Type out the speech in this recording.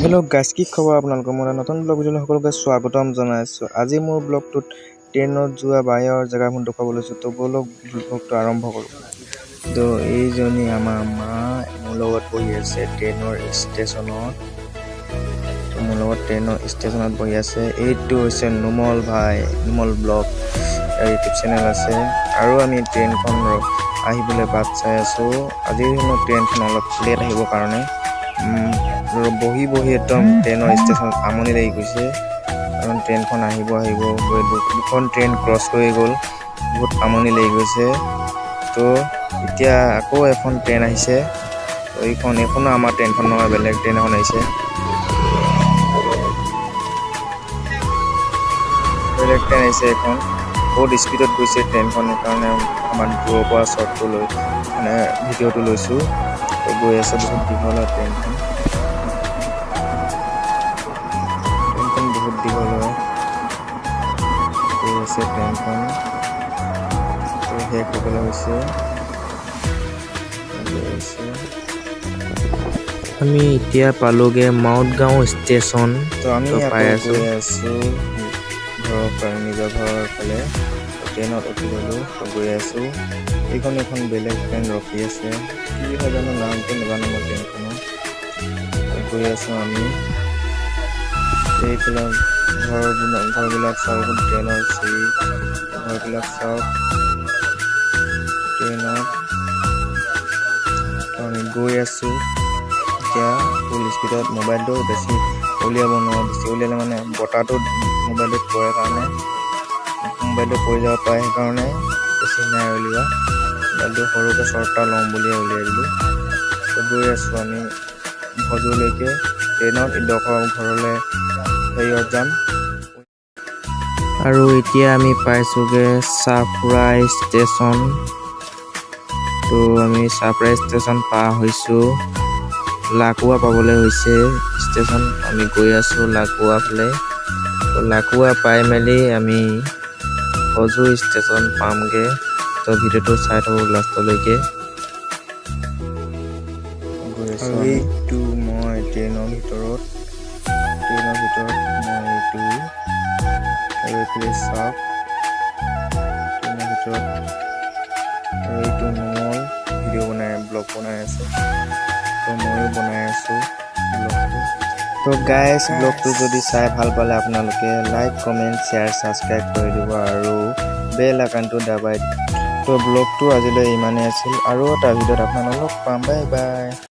Hello' guys, কি খবৰ আপোনালোকৰ? মোৰ নতুন ব্লগ ভিডিঅ'লৈ সকলোকে স্বাগতম জনাইছোঁ। আজি মোৰ ব্লগটোত ট্ৰেইনত যোৱা বাহিৰৰ জেগাখন দেখুৱাব লৈছোঁ। তো ব'লক ব্লগটো আৰম্ভ কৰোঁ। তো এইজনী আমাৰ মা মোৰ লগত বহি আছে ট্ৰেইনৰ ষ্টেচনত। মোৰ লগত ট্ৰেইনৰ ষ্টেচনত বহি আছে। এইটো হৈছে নুমল ভাই, নুমল ব্লগ ইউটিউব চেনেল আছে। আৰু আমি ট্ৰেইনখন আহিবলৈ বাট চাই আছোঁ। আজি হেনো ট্ৰেইনখন অলপ লেট আহিবৰ কাৰণে বহি একদম ট্ৰেইনৰ ষ্টেচনত আমনি লাগি গৈছে, কাৰণ ট্ৰেইনখন আহিব দুখন ট্ৰেইন ক্ৰছ কৰি গ'ল, বহুত আমনি লাগি গৈছে। তো এতিয়া আকৌ এখন ট্ৰেইন আহিছে। তো এইখনো আমাৰ ট্ৰেইনখন নহয়, বেলেগ ট্ৰেইন এখন আহিছে। বেলেগ ট্ৰেইন আহিছে, এখন বহুত স্পীডত গৈছে ট্ৰেইনখন। সেইকাৰণে আমাৰ দূৰৰ পৰা শ্বটটো মানে ভিডিঅ'টো লৈছোঁ। তো গৈ আছে, বহুত দীঘল হয় ট্ৰেইনখন। বহুত দীঘল হয়, গৈ আছে ট্ৰেইনখন। তো শেষ হ'বলৈ হৈছে। আমি এতিয়া পালোগে মাউতগাঁও ষ্টেচন। তো আমি পাই আছোঁ, নিজৰ ঘৰৰ ফালে। ট্ৰেইনত উঠি গ'লোঁ, গৈ আছোঁ। এখন বেলেগ ট্ৰেইন ৰখি আছে, কি হয় জানো, নামটো নাজানো মই ট্ৰেইনখনৰ। গৈ আছোঁ আমি। এইফালে ঘৰবিলাক চাওক, ট্ৰেইনৰ ঘৰবিলাক চাওক ট্ৰেইনত। আমি গৈ আছোঁ এতিয়া ফুল স্পীডত। মোবাইলটো বেছি উলিয়াব নোৱাৰোঁ, বেছি উলিয়ালে মানে বতাহটো মোবাইলটোত পৰে কাৰণে মোবাইলটো পৰি যাব পাৰে। সেইকাৰণে বেছি নাই উলিওৱা। মোবাইলটো সৰুকৈ শ্বৰ্ট এটা ল'ম বুলিয়ে উলিয়াই দিলোঁ। তো গৈ আছোঁ আমি ভজুলৈকে ট্ৰেইনত। ইডোখৰ ঘৰলৈ হেৰিয়ত যাম। আৰু এতিয়া আমি পাইছোঁগৈ চাপৰাই ষ্টেচন। তো আমি চাপৰাই ষ্টেচন পাৰ হৈছোঁ। লাকুৱা পাবলৈ হৈছে ষ্টেচন। আমি গৈ আছোঁ লাকুৱা ফালে। তো লাকুৱা পাই মেলি আমি ভজু ষ্টেচন পামগৈ। তো ভিডিঅ'টো চাই থাকোঁ লাষ্টলৈকে। গৈ আছোঁ এইটো মই ট্ৰেইনৰ ভিতৰত মই এইটো। আৰু এইফালে চাওক ট্ৰেইনৰ ভিতৰত। আৰু এইটো নুমল ভিডিঅ' ব্লগ বনাই আছে। তো ময়ো বনাই আছোঁ ব্লগটো। তো গাইজ, ব্লগটো যদি চাই ভাল পালে আপোনালোকে লাইক, কমেণ্ট, শ্বেয়াৰ, ছাবস্ক্ৰাইব কৰি দিব আৰু বেল আইকনটো দাবাই দিব। তো ব্লগটো আজিলৈ ইমানেই আছিল। আৰু এটা ভিডিঅ'ত আপোনালোকক পাম। Bye bye.